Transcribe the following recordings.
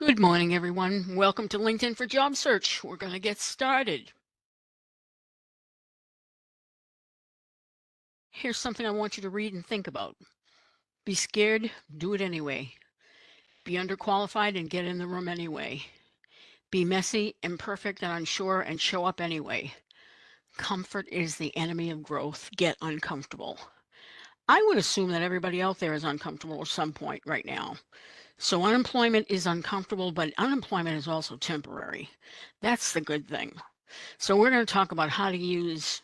Good morning, everyone. Welcome to LinkedIn for Job Search. We're going to get started. Here's something I want you to read and think about. Be scared, do it anyway. Be underqualified and get in the room anyway. Be messy, imperfect, and unsure and show up anyway. Comfort is the enemy of growth. Get uncomfortable. I would assume that everybody out there is uncomfortable at some point right now. So unemployment is uncomfortable, but unemployment is also temporary. That's the good thing. So we're going to talk about how to use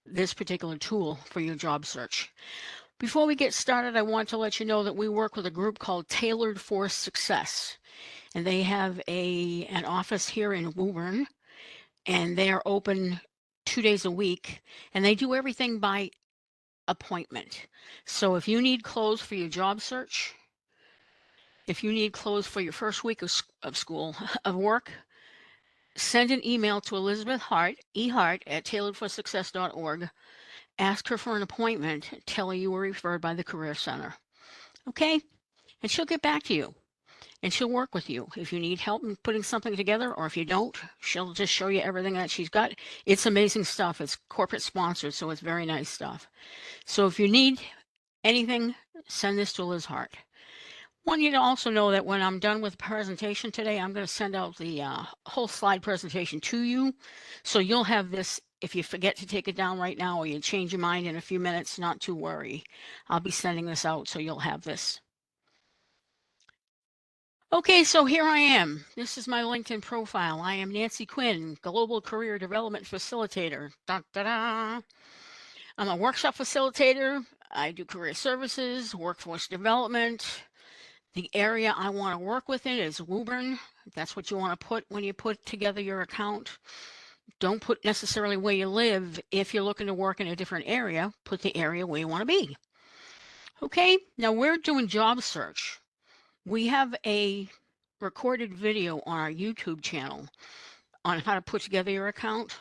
this particular tool for your job search. Before we get started, I want to let you know that we work with a group called Tailored for Success, and they have an office here in Woburn, and they are open 2 days a week, and they do everything by appointment. So if you need clothes for your job search, if you need clothes for your first week of school, of work, send an email to Elizabeth Hart, ehart at tailoredforsuccess.org. Ask her for an appointment, tell her you were referred by the Career Center. Okay? And she'll get back to you and she'll work with you. If you need help in putting something together, or if you don't, she'll just show you everything that she's got. It's amazing stuff. It's corporate sponsored, so it's very nice stuff. So if you need anything, send this to Liz Hart. Want you to also know that when I'm done with the presentation today, I'm going to send out the whole slide presentation to you. So you'll have this. If you forget to take it down right now or you change your mind in a few minutes, not to worry. I'll be sending this out so you'll have this. Okay, so here I am. This is my LinkedIn profile. I am Nancy Quinn, Global Career Development Facilitator. Da, da, da. I'm a workshop facilitator. I do career services, workforce development. The area I want to work within is Woburn. That's what you want to put when you put together your account. Don't put necessarily where you live. If you're looking to work in a different area, put the area where you want to be. Okay, now we're doing job search. We have a recorded video on our YouTube channel on how to put together your account.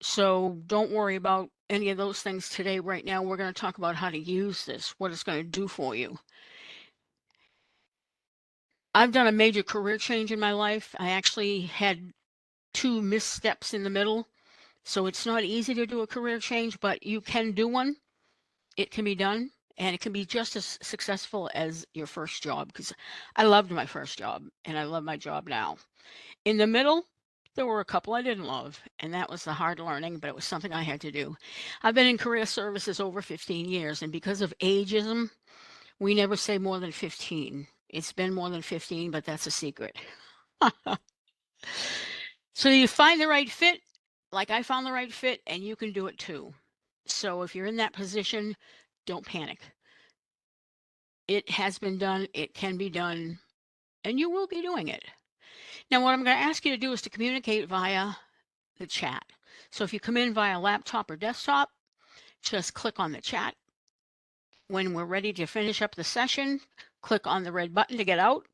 So don't worry about any of those things today. Right now, we're going to talk about how to use this, what it's going to do for you. I've done a major career change in my life. I actually had 2 missteps in the middle. So it's not easy to do a career change, but you can do one. It can be done, and it can be just as successful as your first job, because I loved my first job and I love my job now. In the middle, there were a couple I didn't love, and that was the hard learning, but it was something I had to do. I've been in career services over 15 years, and because of ageism, we never say more than 15. It's been more than 15, but that's a secret. So you find the right fit, like I found the right fit, and you can do it too. So if you're in that position, don't panic. It has been done, it can be done, and you will be doing it. Now, what I'm going to ask you to do is to communicate via the chat. So if you come in via laptop or desktop, just click on the chat. When we're ready to finish up the session, click on the red button to get out.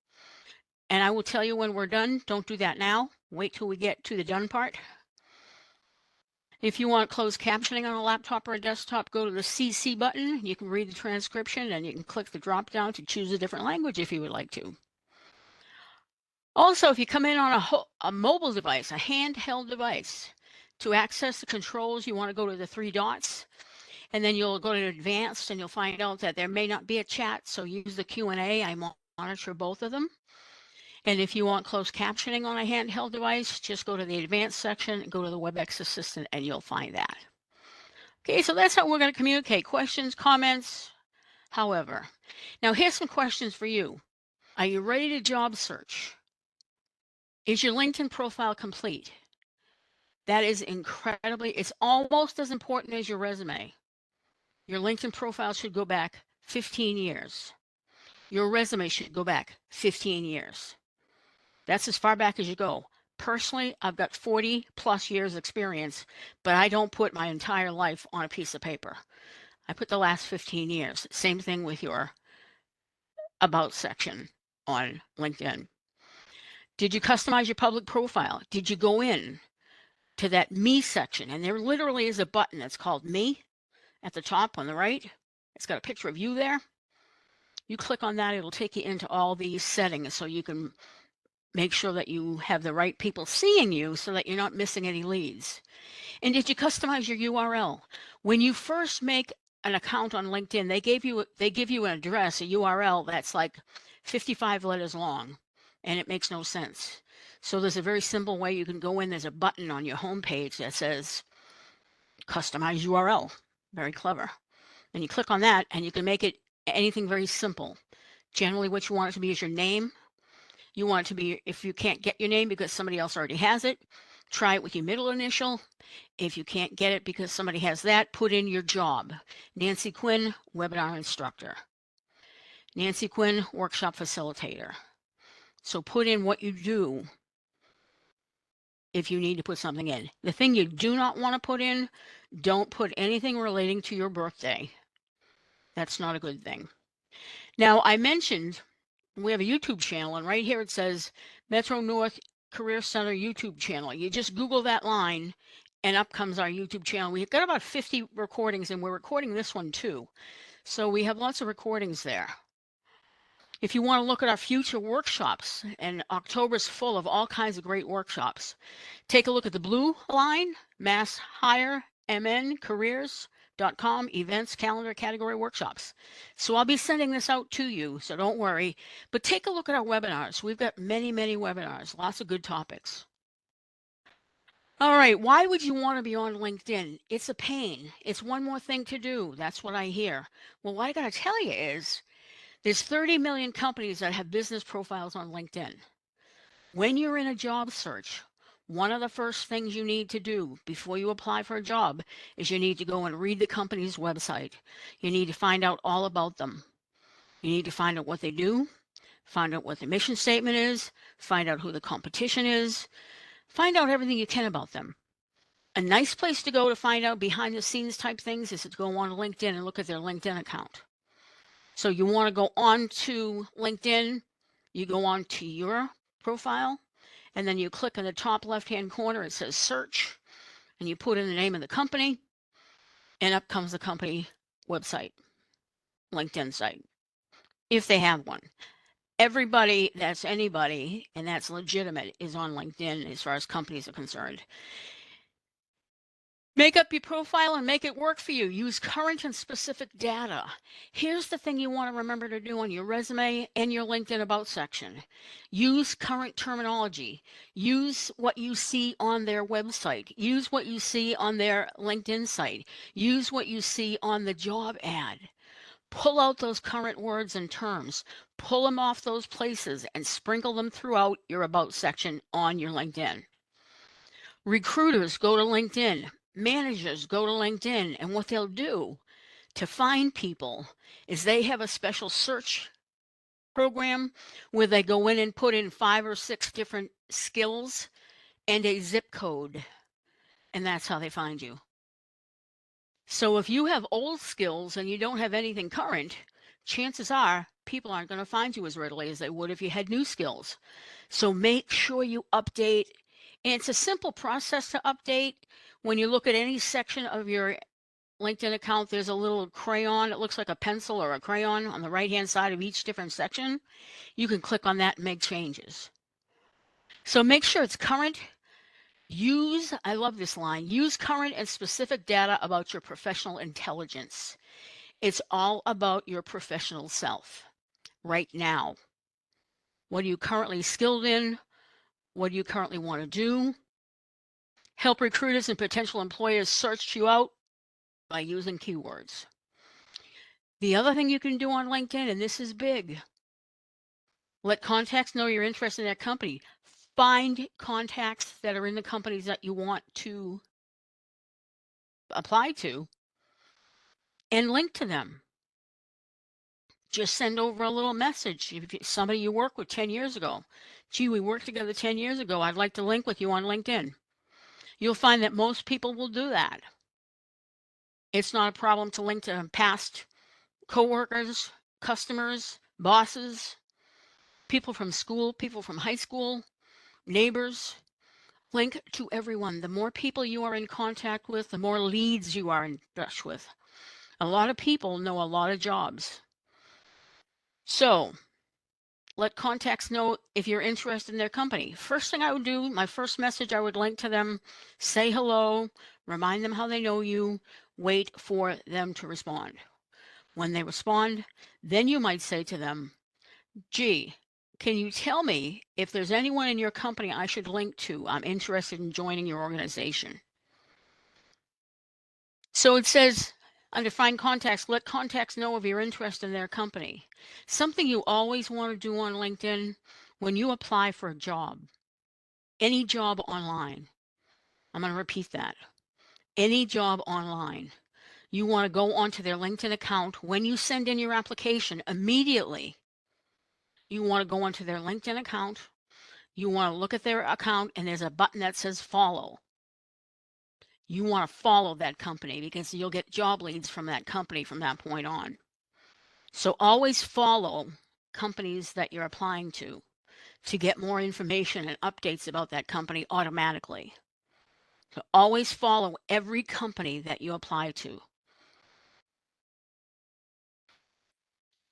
And I will tell you when we're done. Don't do that now. Wait till we get to the done part. If you want closed captioning on a laptop or a desktop, go to the CC button. You can read the transcription and you can click the drop down to choose a different language if you would like to. Also, if you come in on a mobile device, a handheld device, to access the controls, you want to go to the 3 dots, and then you'll go to advanced and you'll find out that there may not be a chat. So use the Q&A. I monitor both of them. And if you want closed captioning on a handheld device, just go to the advanced section, go to the WebEx Assistant, and you'll find that. Okay, so that's how we're going to communicate. Questions, comments, however. Now here's some questions for you. Are you ready to job search? Is your LinkedIn profile complete? That is it's almost as important as your resume. Your LinkedIn profile should go back 15 years. Your resume should go back 15 years. That's as far back as you go. Personally, I've got 40 plus years experience, but I don't put my entire life on a piece of paper. I put the last 15 years. Same thing with your About section on LinkedIn. Did you customize your public profile? Did you go in to that Me section? And there literally is a button that's called Me at the top on the right. It's got a picture of you there. You click on that, it'll take you into all these settings so you can make sure that you have the right people seeing you so that you're not missing any leads. And did you customize your URL? When you first make an account on LinkedIn, they give you an address, a URL that's like 55 letters long, and it makes no sense. So there's a very simple way you can go in. There's a button on your homepage that says customize URL. Very clever. And you click on that and you can make it anything very simple. Generally what you want it to be is your name. You want it to be, if you can't get your name because somebody else already has it, try it with your middle initial. If you can't get it because somebody has that, put in your job. Nancy Quinn, webinar instructor. Nancy Quinn, workshop facilitator. So put in what you do if you need to put something in. The thing you do not want to put in, don't put anything relating to your birthday. That's not a good thing. Now, I mentioned we have a YouTube channel, and right here it says Metro North Career Center YouTube channel. You just Google that line, and up comes our YouTube channel. We've got about 50 recordings, and we're recording this one too. So we have lots of recordings there. If you want to look at our future workshops, and October's full of all kinds of great workshops, take a look at the blue line, Mass Hire MN Careers.com events calendar category workshops. So I'll be sending this out to you, so don't worry. But take a look at our webinars. We've got many, many webinars, lots of good topics. All right, why would you want to be on LinkedIn? It's a pain. It's one more thing to do. That's what I hear. Well, what I got to tell you is there's 30 million companies that have business profiles on LinkedIn. When you're in a job search, one of the first things you need to do before you apply for a job is you need to go and read the company's website. You need to find out all about them. You need to find out what they do, find out what the mission statement is, find out who the competition is, find out everything you can about them. A nice place to go to find out behind the scenes type things is to go on LinkedIn and look at their LinkedIn account. So you want to go on to LinkedIn, you go on to your profile, and then you click in the top left-hand corner, it says search, and you put in the name of the company, and up comes the company website, LinkedIn site, if they have one. Everybody that's anybody, and that's legitimate, is on LinkedIn as far as companies are concerned. Make up your profile and make it work for you. Use current and specific data. Here's the thing you want to remember to do on your resume and your LinkedIn About section. Use current terminology. Use what you see on their website. Use what you see on their LinkedIn site. Use what you see on the job ad. Pull out those current words and terms. Pull them off those places and sprinkle them throughout your About section on your LinkedIn. Recruiters go to LinkedIn. Managers go to LinkedIn, and what they'll do to find people is they have a special search program where they go in and put in 5 or 6 different skills and a zip code, and that's how they find you. So if you have old skills and you don't have anything current, chances are people aren't going to find you as readily as they would if you had new skills. So make sure you update. And it's a simple process to update. When you look at any section of your LinkedIn account, there's a little crayon. It looks like a pencil or a crayon on the right-hand side of each different section. You can click on that and make changes. So make sure it's current. I love this line, use current and specific data about your professional intelligence. It's all about your professional self right now. What are you currently skilled in? What do you currently want to do? Help recruiters and potential employers search you out by using keywords. The other thing you can do on LinkedIn, and this is big, let contacts know you're interested in that company. Find contacts that are in the companies that you want to apply to and link to them. Just send over a little message. If somebody you worked with 10 years ago, gee, we worked together 10 years ago. I'd like to link with you on LinkedIn. You'll find that most people will do that. It's not a problem to link to past coworkers, customers, bosses, people from school, people from high school, neighbors. Link to everyone. The more people you are in contact with, the more leads you are in touch with. A lot of people know a lot of jobs. So let contacts know if you're interested in their company. First thing I would do, my first message, I would link to them, say hello, remind them how they know you, wait for them to respond. When they respond, then you might say to them, gee, can you tell me if there's anyone in your company I should link to? I'm interested in joining your organization. So it says, under Find Contacts, let contacts know of your interest in their company. Something you always want to do on LinkedIn when you apply for a job, any job online. I'm going to repeat that. Any job online. You want to go onto their LinkedIn account when you send in your application immediately. You want to go onto their LinkedIn account. You want to look at their account and there's a button that says follow. You want to follow that company because you'll get job leads from that company from that point on. So always follow companies that you're applying to get more information and updates about that company automatically. So always follow every company that you apply to.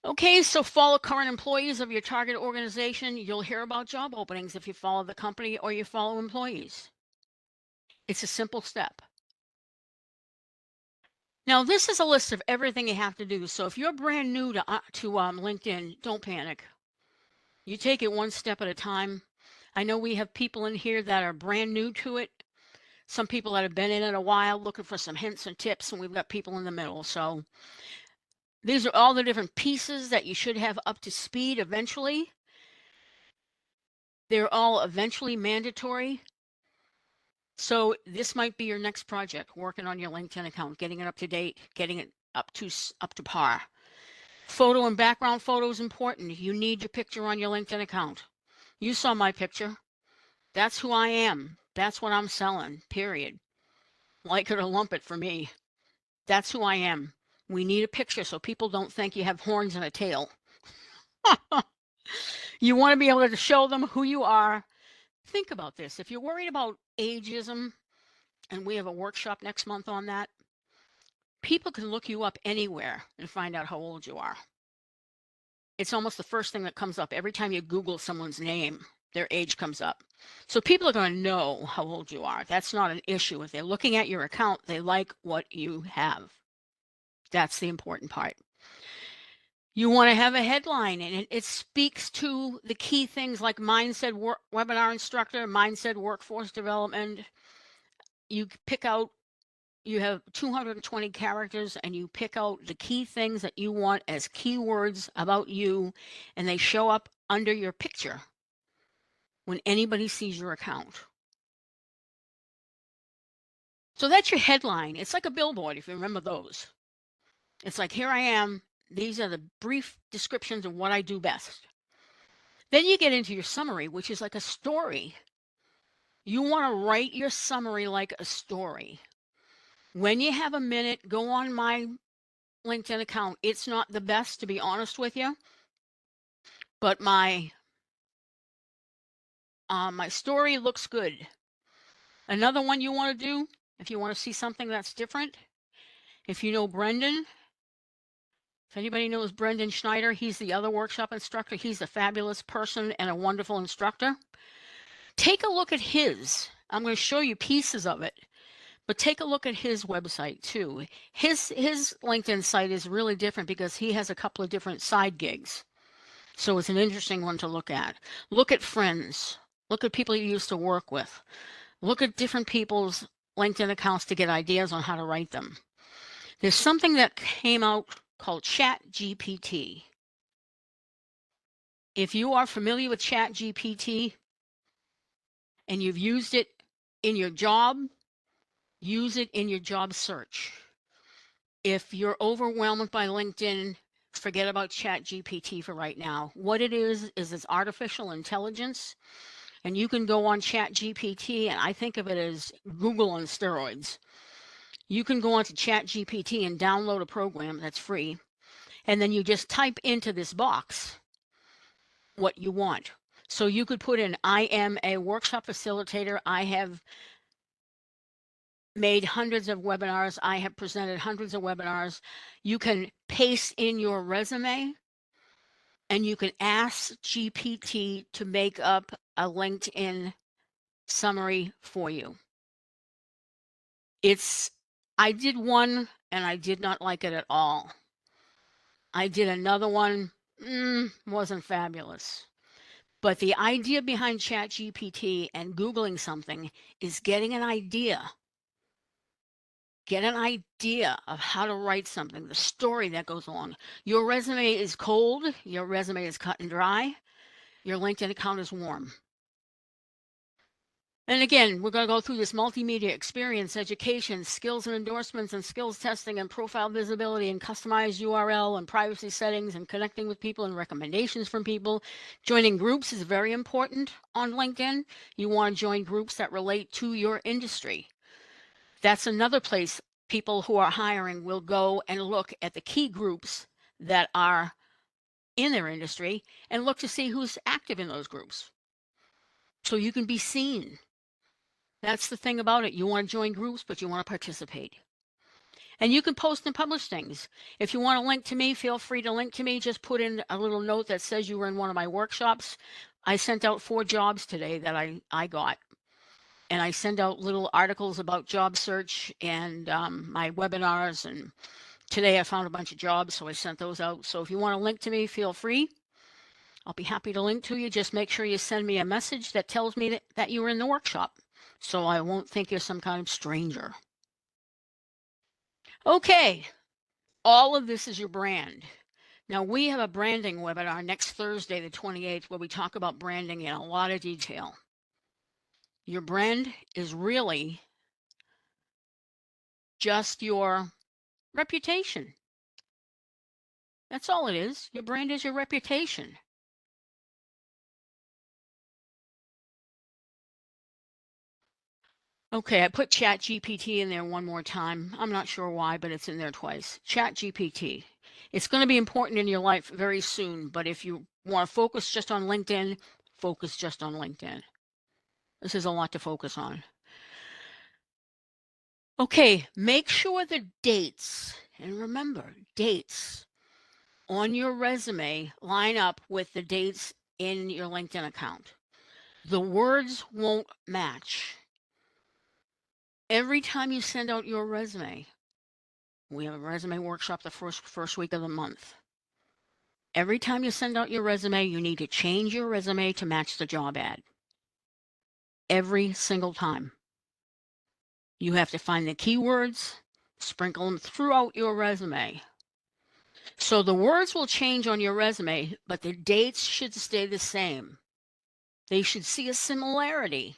Okay, so follow current employees of your target organization. You'll hear about job openings if you follow the company or you follow employees. It's a simple step. Now, this is a list of everything you have to do. So if you're brand new to LinkedIn, don't panic. You take it one step at a time. I know we have people in here that are brand new to it. Some people that have been in it a while looking for some hints and tips, and we've got people in the middle. So these are all the different pieces that you should have up to speed eventually. They're all eventually mandatory. So this might be your next project, working on your LinkedIn account, getting it up to date, getting it up to par. Photo and background photo is important. You need your picture on your LinkedIn account. You saw my picture. That's who I am. That's what I'm selling, period. Like it or lump it for me. That's who I am. We need a picture so people don't think you have horns and a tail. You want to be able to show them who you are. Think about this. If you're worried about ageism, and we have a workshop next month on that, people can look you up anywhere and find out how old you are. It's almost the first thing that comes up. Every time you Google someone's name, their age comes up. So people are going to know how old you are. That's not an issue. If they're looking at your account, they like what you have. That's the important part. You want to have a headline, and it speaks to the key things like mindset webinar instructor, mindset workforce development. You pick out, you have 220 characters, and you pick out the key things that you want as keywords about you, and they show up under your picture when anybody sees your account. So that's your headline. It's like a billboard, if you remember those. It's like, here I am. These are the brief descriptions of what I do best. Then you get into your summary, which is like a story. You want to write your summary like a story. When you have a minute, go on my LinkedIn account. It's not the best, to be honest with you, but my story looks good. Another one you want to do, if you want to see something that's different, if you know Brendan, if anybody knows Brendan Schneider, he's the other workshop instructor. He's a fabulous person and a wonderful instructor. Take a look at his. I'm going to show you pieces of it, but take a look at his website too. His LinkedIn site is really different because he has a couple of different side gigs. So it's an interesting one to look at. Look at friends. Look at people you used to work with. Look at different people's LinkedIn accounts to get ideas on how to write them. There's something that came out called ChatGPT. If you are familiar with ChatGPT and you've used it in your job, use it in your job search. If you're overwhelmed by LinkedIn, forget about ChatGPT for right now. What it is it's artificial intelligence, and you can go on ChatGPT, and I think of it as Google on steroids. You can go onto ChatGPT and download a program that's free, and then you just type into this box what you want. So you could put in, I am a workshop facilitator. I have made hundreds of webinars. I have presented hundreds of webinars. You can paste in your resume. and you can ask GPT to make up a LinkedIn summary for you. I did one and I did not like it at all. I did another one, wasn't fabulous. But the idea behind ChatGPT and Googling something is getting an idea. Get an idea of how to write something, the story that goes along. Your resume is cold, your resume is cut and dry, your LinkedIn account is warm. And again, we're going to go through this multimedia experience, education, skills and endorsements, and skills testing, and profile visibility, and customized URL, and privacy settings, and connecting with people, and recommendations from people. Joining groups is very important on LinkedIn. You want to join groups that relate to your industry. That's another place people who are hiring will go and look at the key groups that are in their industry and look to see who's active in those groups. So you can be seen. That's the thing about it. You want to join groups, but you want to participate. And you can post and publish things. If you want to link to me, feel free to link to me. Just put in a little note that says you were in one of my workshops. I sent out 4 jobs today that I got. And I send out little articles about job search and my webinars. And today I found a bunch of jobs, so I sent those out. So if you want to link to me, feel free. I'll be happy to link to you. Just make sure you send me a message that tells me that you were in the workshop, so I won't think you're some kind of stranger. Okay, all of this is your brand. Now, we have a branding webinar next Thursday, the 28th, where we talk about branding in a lot of detail. Your brand is really just your reputation. That's all it is. Your brand is your reputation. Okay, I put ChatGPT in there one more time. I'm not sure why, but it's in there twice. ChatGPT. It's going to be important in your life very soon, but if you want to focus just on LinkedIn, focus just on LinkedIn. This is a lot to focus on. Okay, make sure the dates, and remember, dates on your resume line up with the dates in your LinkedIn account. The words won't match. Every time you send out your resume, we have a resume workshop the first week of the month. Every time you send out your resume, you need to change your resume to match the job ad. Every single time. You have to find the keywords, sprinkle them throughout your resume. So the words will change on your resume, but the dates should stay the same. They should see a similarity,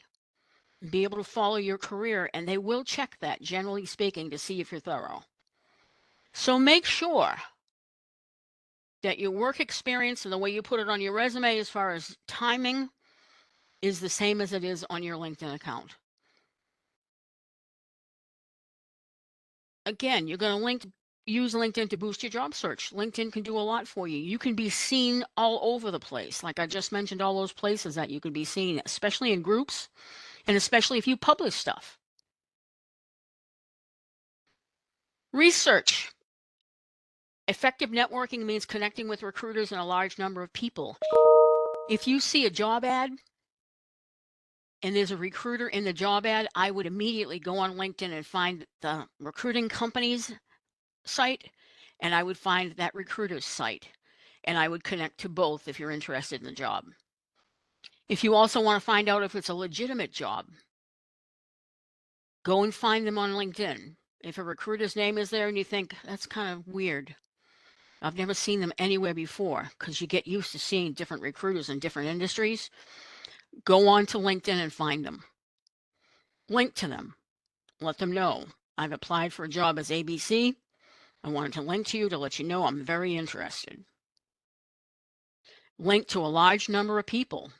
be able to follow your career, and they will check that, generally speaking, to see if you're thorough. So make sure that your work experience and the way you put it on your resume as far as timing is the same as it is on your LinkedIn account. Again, you're going to use LinkedIn to boost your job search. LinkedIn can do a lot for you. You can be seen all over the place. Like I just mentioned, all those places that you can be seen, especially in groups, and especially if you publish stuff. Research. Effective networking means connecting with recruiters and a large number of people. If you see a job ad and there's a recruiter in the job ad, I would immediately go on LinkedIn and find the recruiting company's site, and I would find that recruiter's site, and I would connect to both if you're interested in the job. If you also want to find out if it's a legitimate job, go and find them on LinkedIn. If a recruiter's name is there and you think, that's kind of weird, I've never seen them anywhere before, because you get used to seeing different recruiters in different industries, go on to LinkedIn and find them. Link to them. Let them know, I've applied for a job as ABC. I wanted to link to you to let you know I'm very interested. Link to a large number of people,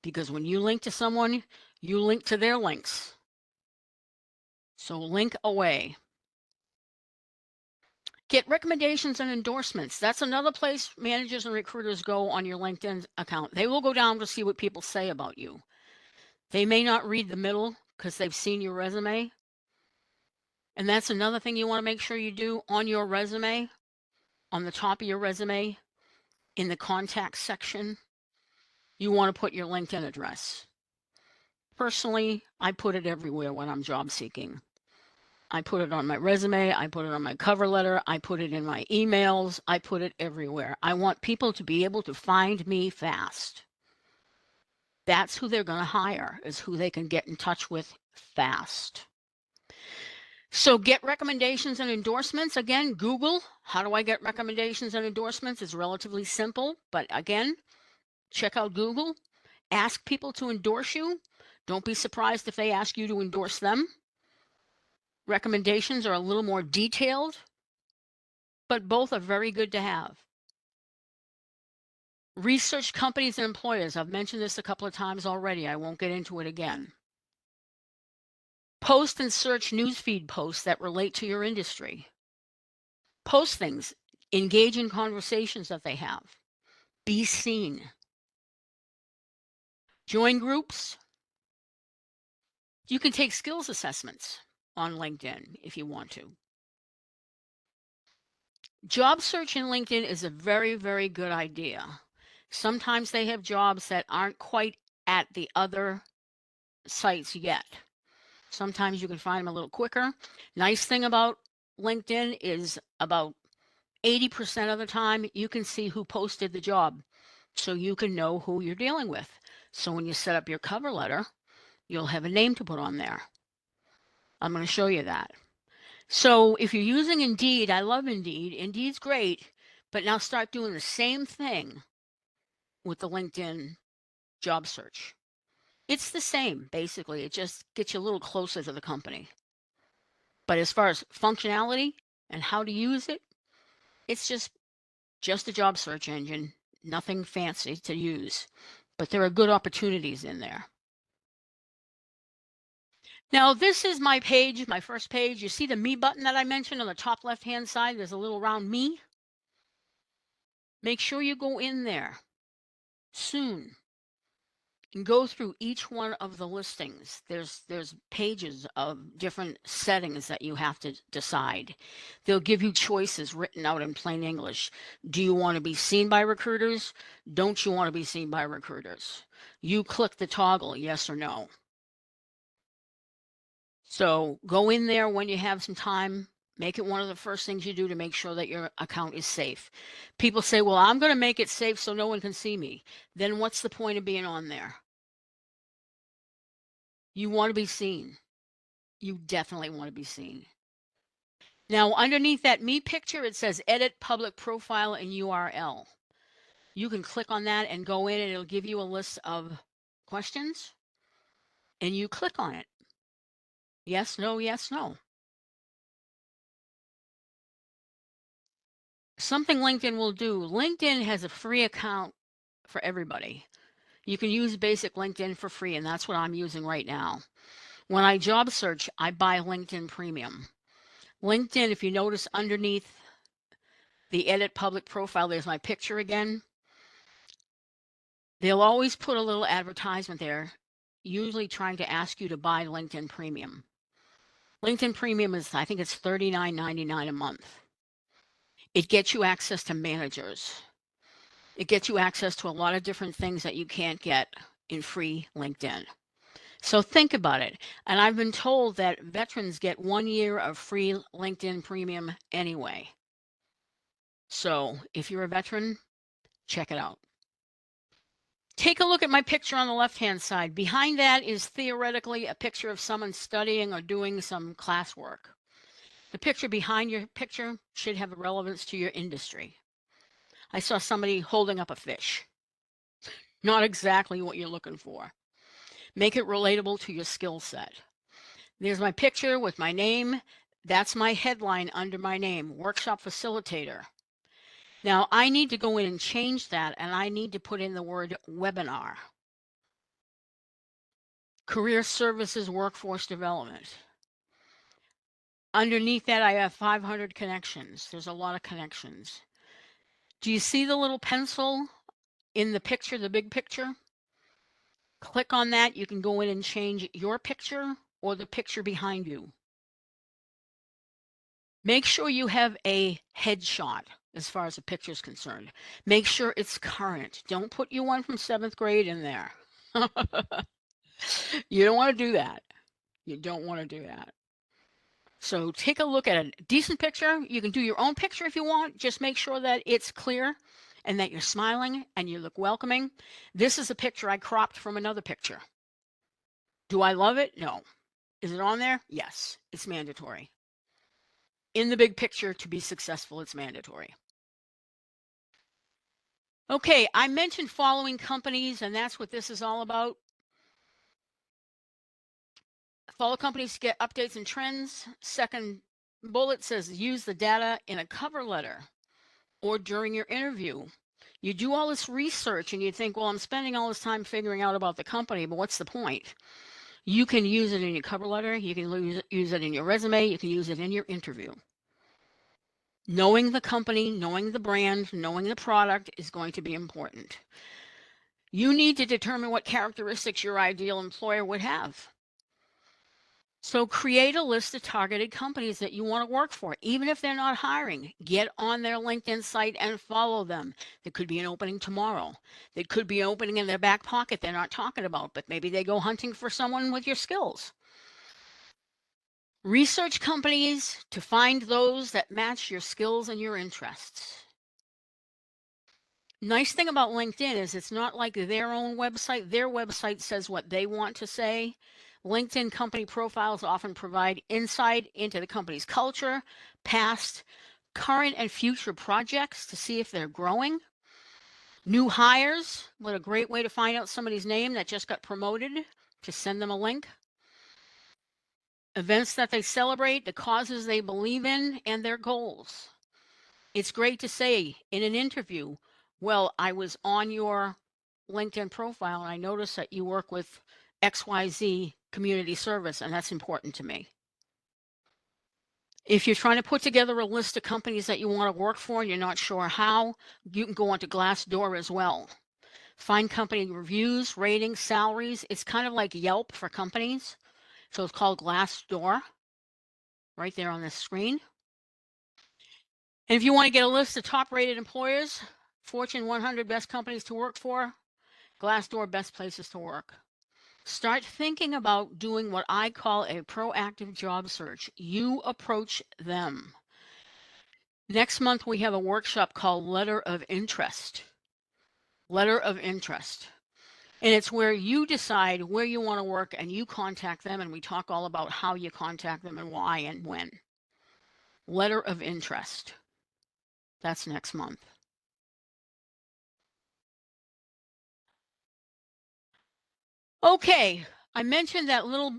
because when you link to someone, you link to their links. So link away. Get recommendations and endorsements. That's another place managers and recruiters go on your LinkedIn account. They will go down to see what people say about you. They may not read the middle because they've seen your resume. And that's another thing you want to make sure you do on your resume, on the top of your resume. in the contact section, you want to put your LinkedIn address. Personally, I put it everywhere when I'm job seeking. I put it on my resume, I put it on my cover letter, I put it in my emails, I put it everywhere. I want people to be able to find me fast. That's who they're going to hire, is who they can get in touch with fast. So get recommendations and endorsements. Again, Google, how do I get recommendations and endorsements? Is relatively simple, but again, check out Google. Ask people to endorse you. Don't be surprised if they ask you to endorse them. Recommendations are a little more detailed, but both are very good to have. Research companies and employers. I've mentioned this a couple of times already. I won't get into it again. Post and search newsfeed posts that relate to your industry. Post things. Engage in conversations that they have. Be seen. Join groups. You can take skills assessments on LinkedIn if you want to. Job search in LinkedIn is a very, very good idea. Sometimes they have jobs that aren't quite at the other sites yet. Sometimes you can find them a little quicker. Nice thing about LinkedIn is about 80% of the time you can see who posted the job, so you can know who you're dealing with. So when you set up your cover letter, you'll have a name to put on there. I'm going to show you that. So if you're using Indeed, I love Indeed. Indeed's great, but now start doing the same thing with the LinkedIn job search. It's the same, basically. It just gets you a little closer to the company. But as far as functionality and how to use it, it's just a job search engine, nothing fancy to use. But there are good opportunities in there. Now, this is my page, my first page. You see the Me button that I mentioned on the top left-hand side? There's a little round Me. Make sure you go in there soon and go through each one of the listings. There's pages of different settings that you have to decide. They'll give you choices written out in plain English. Do you want to be seen by recruiters? Don't you want to be seen by recruiters? You click the toggle, yes or no. So go in there when you have some time. Make it one of the first things you do to make sure that your account is safe. People say, well, I'm going to make it safe so no one can see me. Then what's the point of being on there? You want to be seen. You definitely want to be seen. Now, underneath that Me picture, it says Edit Public Profile and URL. You can click on that and go in, and it'll give you a list of questions, and you click on it. Yes, no, yes, no. Something LinkedIn will do. LinkedIn has a free account for everybody. You can use basic LinkedIn for free, and that's what I'm using right now. When I job search, I buy LinkedIn Premium. LinkedIn, if you notice underneath the Edit Public Profile, there's my picture again. They'll always put a little advertisement there, usually trying to ask you to buy LinkedIn Premium. LinkedIn Premium is, I think it's $39.99 a month. It gets you access to managers. It gets you access to a lot of different things that you can't get in free LinkedIn. So think about it. And I've been told that veterans get 1 year of free LinkedIn Premium anyway. So if you're a veteran, check it out. Take a look at my picture on the left-hand side. Behind that is theoretically a picture of someone studying or doing some classwork. The picture behind your picture should have a relevance to your industry. I saw somebody holding up a fish. Not exactly what you're looking for. Make it relatable to your skill set. There's my picture with my name. That's my headline under my name, Workshop Facilitator. Now I need to go in and change that, and I need to put in the word webinar. Career Services Workforce Development. Underneath that, I have 500 connections. There's a lot of connections. Do you see the little pencil in the picture, the big picture? Click on that. You can go in and change your picture or the picture behind you. Make sure you have a headshot as far as the picture is concerned. Make sure it's current. Don't put your one from 7th grade in there. You don't want to do that. You don't want to do that. So take a look at a decent picture. You can do your own picture if you want. Just make sure that it's clear and that you're smiling and you look welcoming. This is a picture I cropped from another picture. Do I love it? No. Is it on there? Yes, it's mandatory. In the big picture, to be successful, it's mandatory. Okay, I mentioned following companies, and that's what this is all about. Follow companies to get updates and trends. Second bullet says use the data in a cover letter or during your interview. You do all this research and you think, well, I'm spending all this time figuring out about the company, but what's the point? You can use it in your cover letter. You can use it in your resume. You can use it in your interview. Knowing the company, knowing the brand, knowing the product is going to be important. You need to determine what characteristics your ideal employer would have. So create a list of targeted companies that you want to work for, even if they're not hiring. Get on their LinkedIn site and follow them. There could be an opening tomorrow. There could be an opening in their back pocket they're not talking about, but maybe they go hunting for someone with your skills. Research companies to find those that match your skills and your interests. Nice thing about LinkedIn is it's not like their own website. Their website says what they want to say. LinkedIn company profiles often provide insight into the company's culture, past, current, and future projects to see if they're growing. New hires, what a great way to find out somebody's name that just got promoted, to send them a link. Events that they celebrate, the causes they believe in, and their goals. It's great to say in an interview, well, I was on your LinkedIn profile and I noticed that you work with XYZ community service, and that's important to me. If you're trying to put together a list of companies that you want to work for and you're not sure how, you can go onto Glassdoor as well. Find company reviews, ratings, salaries. It's kind of like Yelp for companies. So it's called Glassdoor, right there on the screen. And if you want to get a list of top rated employers, Fortune 100 best companies to work for, Glassdoor best places to work. Start thinking about doing what I call a proactive job search. You approach them. Next month, we have a workshop called Letter of Interest. Letter of Interest. And it's where you decide where you want to work and you contact them, and we talk all about how you contact them and why and when. Letter of Interest. That's next month. Okay, I mentioned that little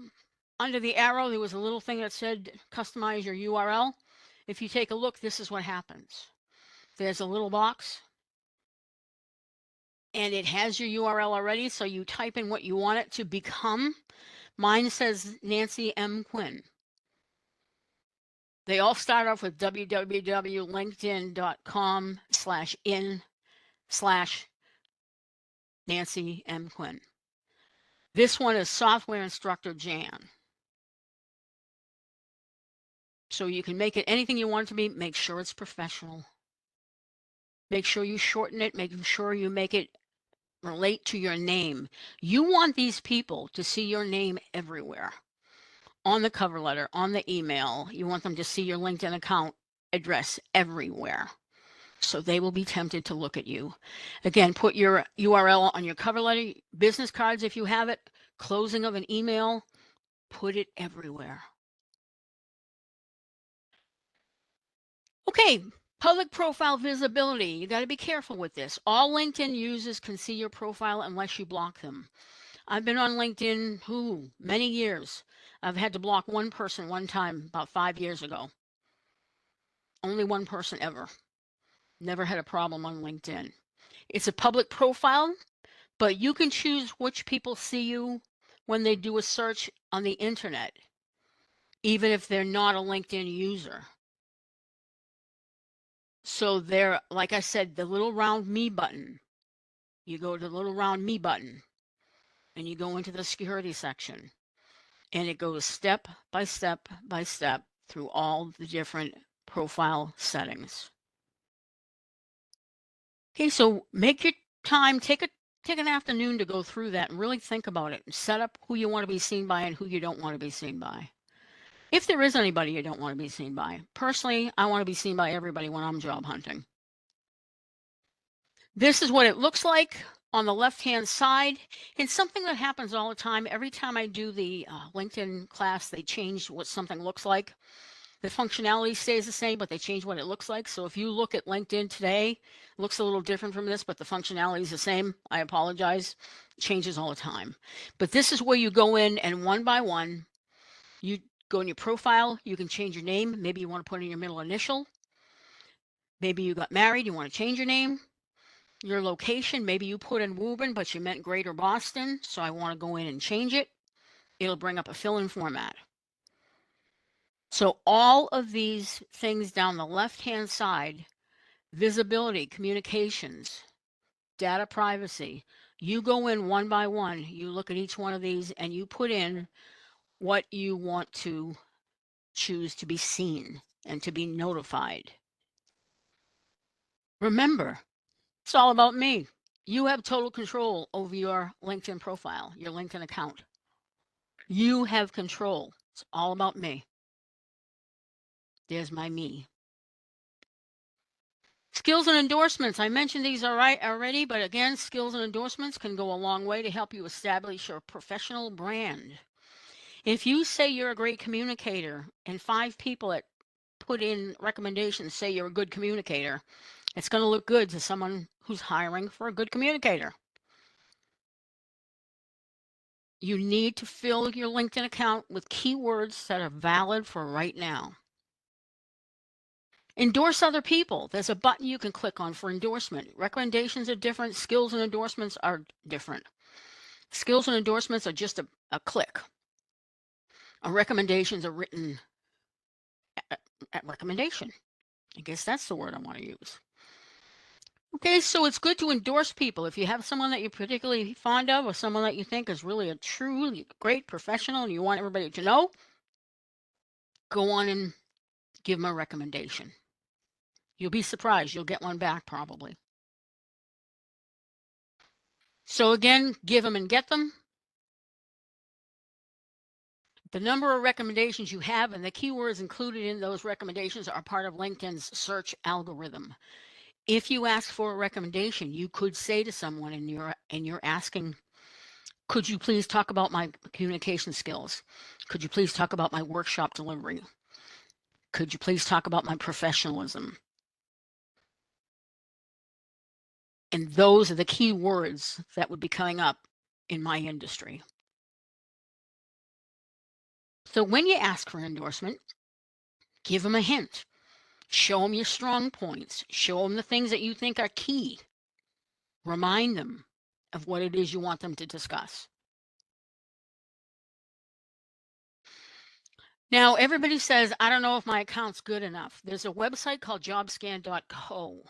under the arrow, there was a little thing that said customize your URL. If you take a look, this is what happens. There's a little box and it has your URL already. So you type in what you want it to become. Mine says Nancy M. Quinn. They all start off with www.linkedin.com/in/Nancy M. Quinn. This one is Software Instructor Jan. So you can make it anything you want it to be. Make sure it's professional. Make sure you shorten it. Make sure you make it relate to your name. You want these people to see your name everywhere. On the cover letter, on the email. You want them to see your LinkedIn account address everywhere. So they will be tempted to look at you. Again, put your URL on your cover letter, business cards if you have it, closing of an email, put it everywhere. Okay, public profile visibility. You got to be careful with this. All LinkedIn users can see your profile unless you block them. I've been on LinkedIn many years. I've had to block one person one time about 5 years ago. Only one person ever. Never had a problem on LinkedIn. It's a public profile, but you can choose which people see you when they do a search on the internet, even if they're not a LinkedIn user. So there, like I said, the little round me button, you go to the little round me button and you go into the security section and it goes step by step by step through all the different profile settings. Okay, so make your time, take an afternoon to go through that and really think about it and set up who you want to be seen by and who you don't want to be seen by. If there is anybody you don't want to be seen by. Personally, I want to be seen by everybody when I'm job hunting. This is what it looks like on the left-hand side. It's something that happens all the time. Every time I do the LinkedIn class, they change what something looks like. The functionality stays the same, but they change what it looks like. So if you look at LinkedIn today, it looks a little different from this, but the functionality is the same. I apologize. It changes all the time. But this is where you go in and one by one, you go in your profile. You can change your name. Maybe you want to put in your middle initial. Maybe you got married. You want to change your name. Your location, maybe you put in Woburn, but you meant Greater Boston. So I want to go in and change it. It'll bring up a fill-in format. So all of these things down the left-hand side, visibility, communications, data privacy, you go in one by one, you look at each one of these and you put in what you want to choose to be seen and to be notified. Remember, it's all about me. You have total control over your LinkedIn profile, your LinkedIn account. You have control. It's all about me. There's my me. Skills and endorsements. I mentioned these already, but again, skills and endorsements can go a long way to help you establish your professional brand. If you say you're a great communicator and 5 people that put in recommendations say you're a good communicator, it's going to look good to someone who's hiring for a good communicator. You need to fill your LinkedIn account with keywords that are valid for right now. Endorse other people. There's a button you can click on for endorsement. Recommendations are different. Skills and endorsements are different. Skills and endorsements are just a click. Recommendations are written at recommendation. I guess that's the word I want to use. Okay, so it's good to endorse people. If you have someone that you're particularly fond of or someone that you think is really a truly great professional and you want everybody to know, go on and give them a recommendation. You'll be surprised. You'll get one back probably. So again, give them and get them. The number of recommendations you have and the keywords included in those recommendations are part of LinkedIn's search algorithm. If you ask for a recommendation, you could say to someone and you're asking, could you please talk about my communication skills? Could you please talk about my workshop delivery? Could you please talk about my professionalism? And those are the key words that would be coming up in my industry. So when you ask for an endorsement, give them a hint. Show them your strong points. Show them the things that you think are key. Remind them of what it is you want them to discuss. Now, everybody says, I don't know if my account's good enough. There's a website called jobscan.co.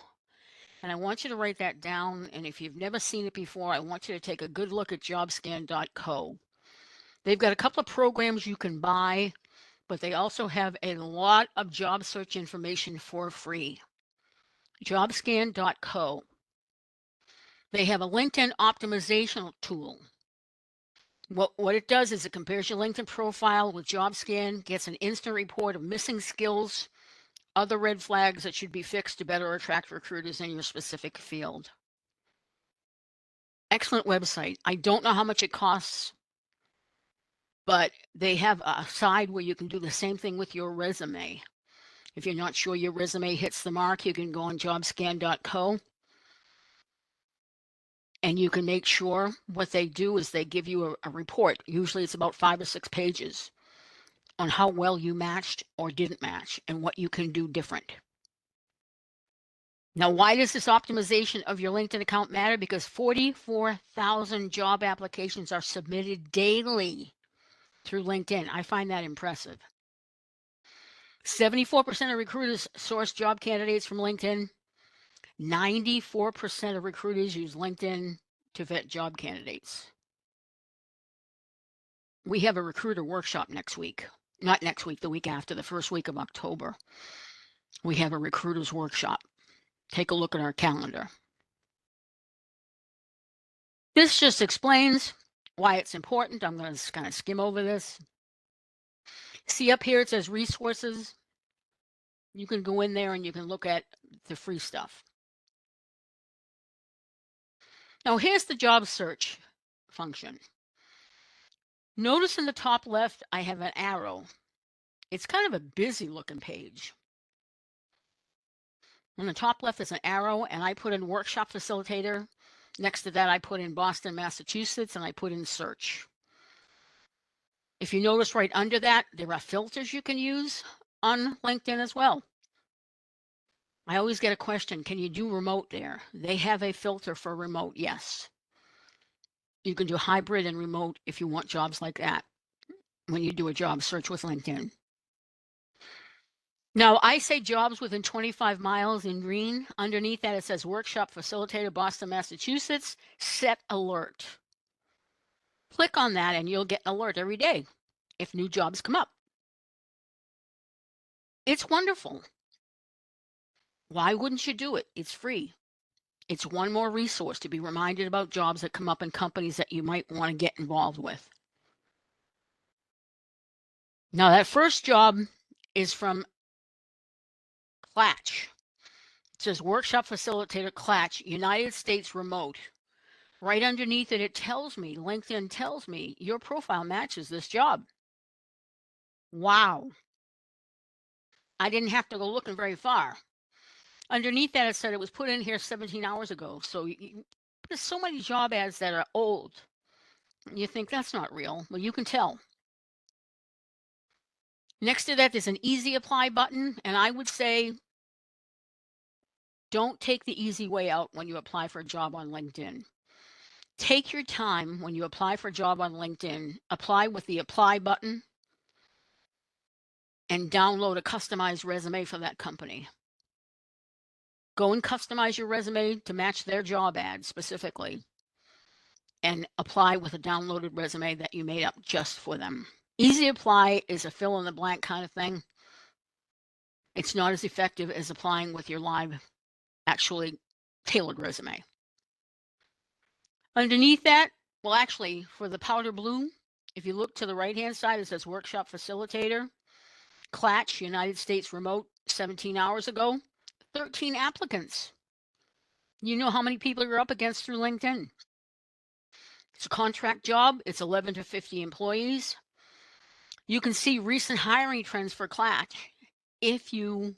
And I want you to write that down. And if you've never seen it before, I want you to take a good look at jobscan.co. They've got a couple of programs you can buy, but they also have a lot of job search information for free. Jobscan.co. They have a LinkedIn optimization tool. What it does is it compares your LinkedIn profile with JobScan, gets an instant report of missing skills, other red flags that should be fixed to better attract recruiters in your specific field. Excellent website. I don't know how much it costs, but they have a side where you can do the same thing with your resume. If you're not sure your resume hits the mark, you can go on jobscan.co and you can make sure. What they do is they give you a report. Usually it's about 5 or 6 pages on how well you matched or didn't match and what you can do different. Now, why does this optimization of your LinkedIn account matter? Because 44,000 job applications are submitted daily through LinkedIn. I find that impressive. 74% of recruiters source job candidates from LinkedIn. 94% of recruiters use LinkedIn to vet job candidates. We have a recruiter workshop next week. Not next week, the week after, the first week of October. We have a recruiters workshop. Take a look at our calendar. This just explains why it's important. I'm going to kind of skim over this. See up here, it says resources. You can go in there and you can look at the free stuff. Now here's the job search function. Notice in the top left, I have an arrow. It's kind of a busy looking page. On the top left is an arrow, and I put in workshop facilitator. Next to that, I put in Boston, Massachusetts, and I put in search. If you notice right under that, there are filters you can use on LinkedIn as well. I always get a question, can you do remote there? They have a filter for remote, yes. You can do hybrid and remote if you want jobs like that when you do a job search with LinkedIn. Now, I say jobs within 25 miles in green. Underneath that, it says workshop facilitator, Boston, Massachusetts, set alert. Click on that and you'll get an alert every day if new jobs come up. It's wonderful. Why wouldn't you do it? It's free. It's one more resource to be reminded about jobs that come up in companies that you might want to get involved with. Now, that first job is from Clatch. It says workshop facilitator, Clatch, United States remote. Right underneath it, it tells me, LinkedIn tells me, your profile matches this job. Wow. I didn't have to go looking very far. Underneath that, it said it was put in here 17 hours ago. So there's so many job ads that are old. You think that's not real. Well, you can tell. Next to that, there's an easy apply button. And I would say, don't take the easy way out when you apply for a job on LinkedIn. Take your time when you apply for a job on LinkedIn. Apply with the apply button and download a customized resume for that company. Go and customize your resume to match their job ad specifically and apply with a downloaded resume that you made up just for them. Easy apply is a fill in the blank kind of thing. It's not as effective as applying with your live, actually tailored resume. Underneath that, well, actually, for the powder blue, if you look to the right-hand side, it says workshop facilitator, Clatch, United States remote, 17 hours ago, 13 applicants. You know how many people you're up against through LinkedIn. It's a contract job. It's 11 to 50 employees. You can see recent hiring trends for Clatch if you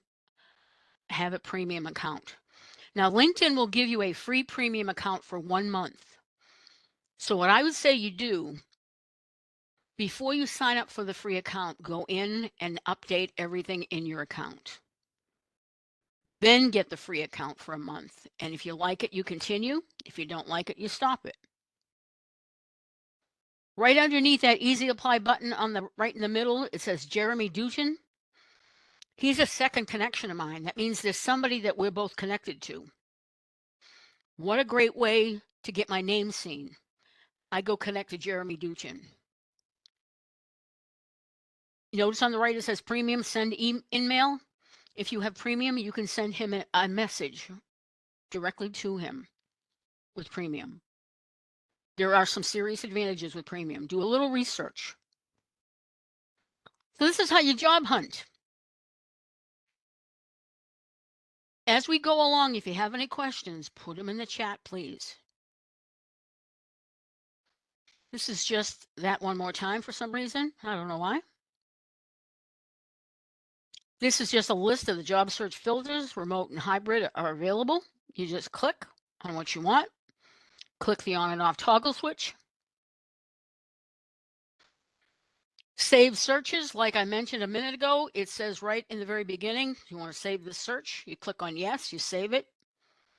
have a premium account. Now, LinkedIn will give you a free premium account for 1 month. So what I would say you do, before you sign up for the free account, go in and update everything in your account. Then get the free account for a month. And if you like it, you continue. If you don't like it, you stop it. Right underneath that easy apply button on the right in the middle, it says Jeremy Duchin. He's a second connection of mine. That means there's somebody that we're both connected to. What a great way to get my name seen. I go connect to Jeremy Duchin. Notice on the right, it says premium, send email. If you have premium, you can send him a message directly to him with premium. There are some serious advantages with premium. Do a little research. So this is how you job hunt. As we go along, if you have any questions, put them in the chat, please. This is just that one more time for some reason. I don't know why. This is just a list of the job search filters, remote and hybrid are available. You just click on what you want. Click the on and off toggle switch. Save searches, like I mentioned a minute ago, it says right in the very beginning, if you want to save this search, you click on yes, you save it.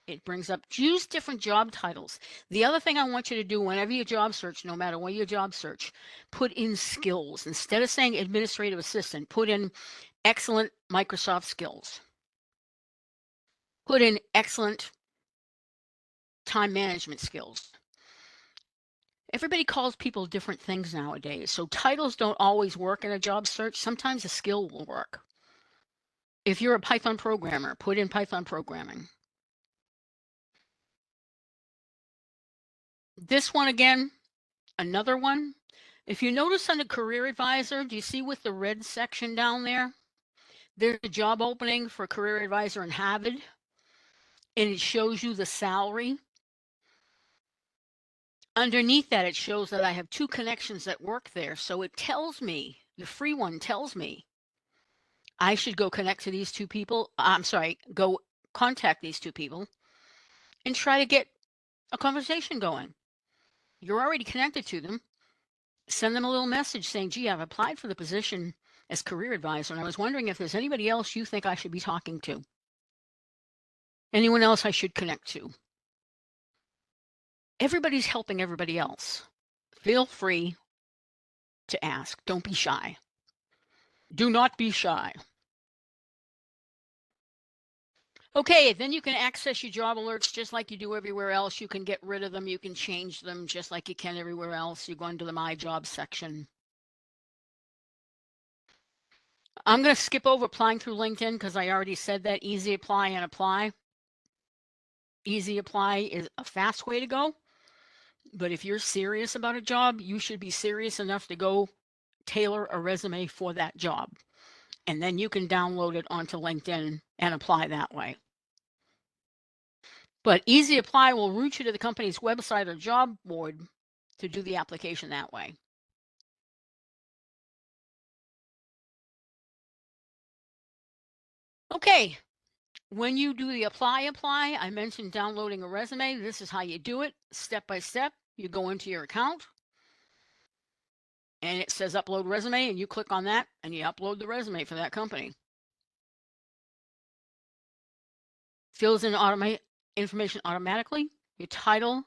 It brings up, use different job titles. The other thing I want you to do whenever you job search, no matter what your job search, put in skills. Instead of saying administrative assistant, put in excellent Microsoft skills. Put in excellent time management skills. Everybody calls people different things nowadays. So titles don't always work in a job search. Sometimes a skill will work. If you're a Python programmer, put in Python programming. This one again, another one. If you notice under Career Advisor, do you see with the red section down there? There's a job opening for Career Advisor in Harvard, and it shows you the salary. Underneath that, it shows that I have 2 connections that work there. So it tells me, the free one tells me, I should go connect to these 2 people. I'm sorry, go contact these 2 people and try to get a conversation going. You're already connected to them. Send them a little message saying, gee, I've applied for the position as career advisor, and I was wondering if there's anybody else you think I should be talking to. Anyone else I should connect to. Everybody's helping everybody else. Feel free to ask. Don't be shy. Do not be shy. Okay, then you can access your job alerts just like you do everywhere else. You can get rid of them. You can change them just like you can everywhere else. You go into the My Job section. I'm going to skip over applying through LinkedIn because I already said that. Easy apply and apply. Easy apply is a fast way to go. But if you're serious about a job, you should be serious enough to go tailor a resume for that job. And then you can download it onto LinkedIn and apply that way. But Easy Apply will route you to the company's website or job board to do the application that way. Okay, when you do the apply, I mentioned downloading a resume. This is how you do it, step by step. You go into your account and it says upload resume, and you click on that and you upload the resume for that company. Fills in information automatically. Your title,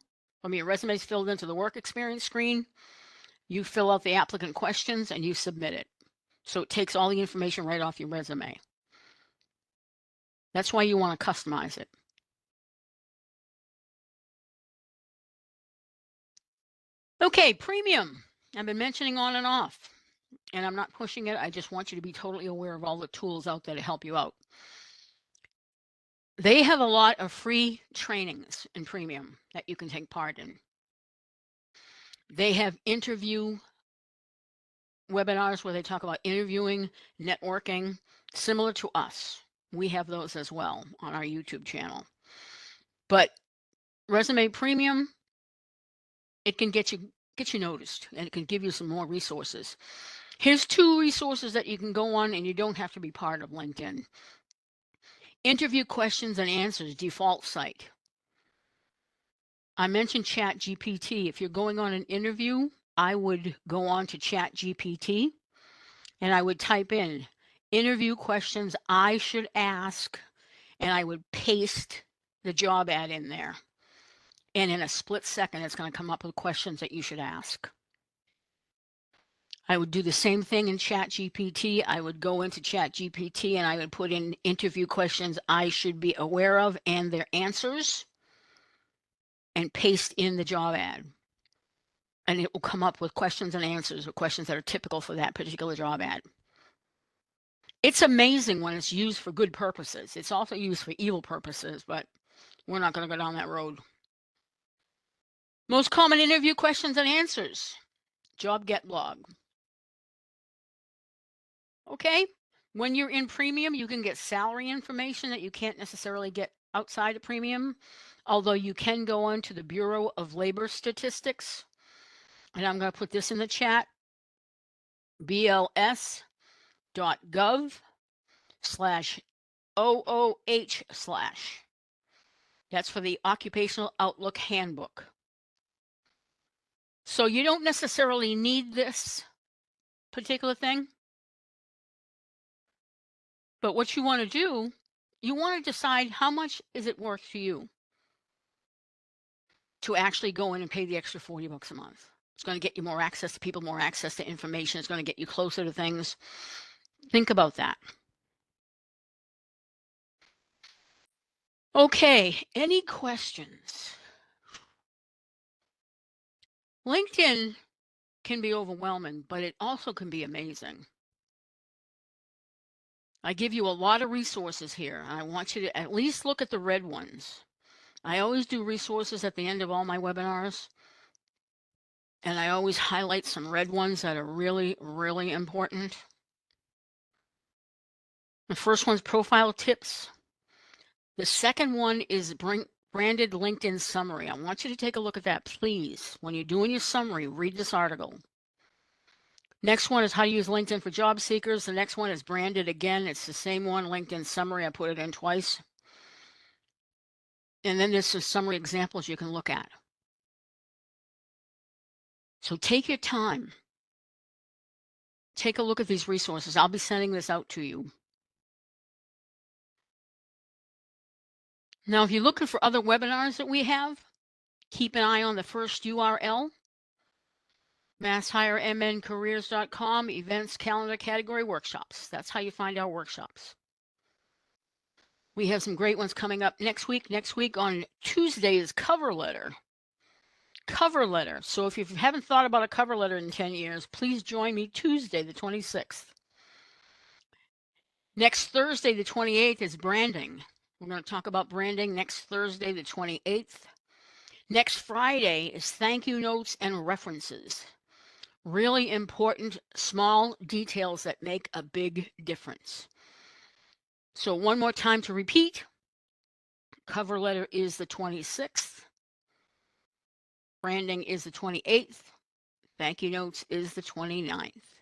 your resume is filled into the work experience screen. You fill out the applicant questions and you submit it. So it takes all the information right off your resume. That's why you want to customize it. Okay, premium. I've been mentioning on and off, and I'm not pushing it. I just want you to be totally aware of all the tools out there to help you out. They have a lot of free trainings in premium that you can take part in. They have interview webinars where they talk about interviewing, networking, similar to us. We have those as well on our YouTube channel. But Resume Premium, it can get you noticed, and it can give you some more resources. Here's 2 resources that you can go on, and you don't have to be part of LinkedIn. Interview questions and answers default site. I mentioned ChatGPT. If you're going on an interview, I would go on to ChatGPT and I would type in interview questions I should ask, and I would paste the job ad in there. And in a split second, it's going to come up with questions that you should ask. I would do the same thing in ChatGPT. I would go into ChatGPT and I would put in interview questions I should be aware of and their answers, and paste in the job ad. And it will come up with questions and answers, or questions that are typical for that particular job ad. It's amazing when it's used for good purposes. It's also used for evil purposes, but we're not going to go down that road. Most common interview questions and answers. Job Get Blog. Okay, when you're in premium, you can get salary information that you can't necessarily get outside of premium, although you can go on to the Bureau of Labor Statistics. And I'm going to put this in the chat, bls.gov/OOH/. That's for the Occupational Outlook Handbook. So you don't necessarily need this particular thing. But what you want to do, you want to decide how much is it worth to you to actually go in and pay the extra $40 a month. It's going to get you more access to people, more access to information. It's going to get you closer to things. Think about that. Okay, any questions? LinkedIn can be overwhelming, but it also can be amazing. I give you a lot of resources here. I want you to at least look at the red ones. I always do resources at the end of all my webinars. And I always highlight some red ones that are really, really important. The first one's profile tips. The second one is branded LinkedIn summary. I want you to take a look at that, please. When you're doing your summary, read this article. Next one is how to use LinkedIn for job seekers. The next one is branded again. It's the same one, LinkedIn summary. I put it in twice. And then there's some summary examples you can look at. So take your time. Take a look at these resources. I'll be sending this out to you. Now, if you're looking for other webinars that we have, keep an eye on the first URL, masshiremncareers.com, events, calendar, category, workshops. That's how you find our workshops. We have some great ones coming up next week. Next week on Tuesday is cover letter. Cover letter. So if you haven't thought about a cover letter in 10 years, please join me Tuesday, the 26th. Next Thursday, the 28th, is branding. We're going to talk about branding next Thursday, the 28th. Next Friday is thank you notes and references. Really important small details that make a big difference. So one more time to repeat. Cover letter is the 26th. Branding is the 28th. Thank you notes is the 29th.